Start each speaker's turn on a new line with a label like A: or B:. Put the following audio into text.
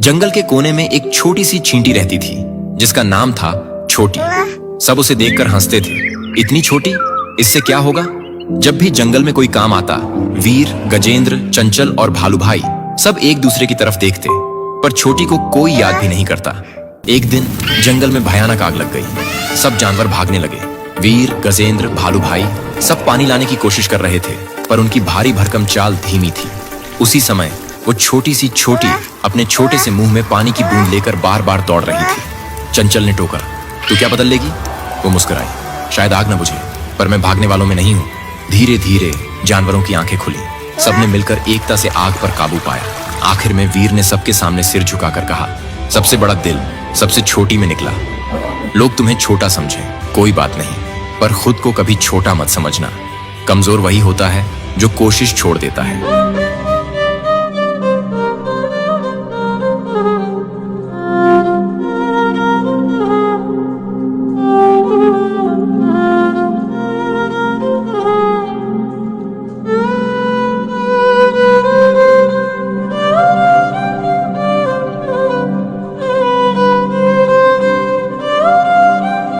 A: जंगल के कोने में एक छोटी सी चींटी रहती थी जिसका नाम था छोटी। सब उसे देखकर हंसते थे, इतनी छोटी, इससे क्या होगा। जब भी जंगल में कोई काम आता, वीर, गजेंद्र, चंचल और भालू भाई सब एक दूसरे की तरफ देखते, पर छोटी को कोई याद भी नहीं करता। एक दिन जंगल में भयानक आग लग गई। सब जानवर भागने लगे। वीर, गजेंद्र, भालू भाई सब पानी लाने की कोशिश कर रहे थे, पर उनकी भारी भरकम चाल धीमी थी। उसी समय वो छोटी सी छोटी अपने छोटे से मुंह में पानी की बूंद लेकर बार बार दौड़ रही थी। चंचल ने टोका, तू क्या बदल लेगी? वो मुस्कुराई, शायद आग न बुझे, पर मैं भागने वालों में नहीं हूँ। धीरे धीरे जानवरों की आंखें खुली। सबने मिलकर एकता से आग पर काबू पाया। आखिर में वीर ने सबके सामने सिर झुकाकर कहा, सबसे बड़ा दिल सबसे छोटी में निकला। लोग तुम्हें छोटा समझे, कोई बात नहीं, पर खुद को कभी छोटा मत समझना। कमजोर वही होता है जो कोशिश छोड़ देता है।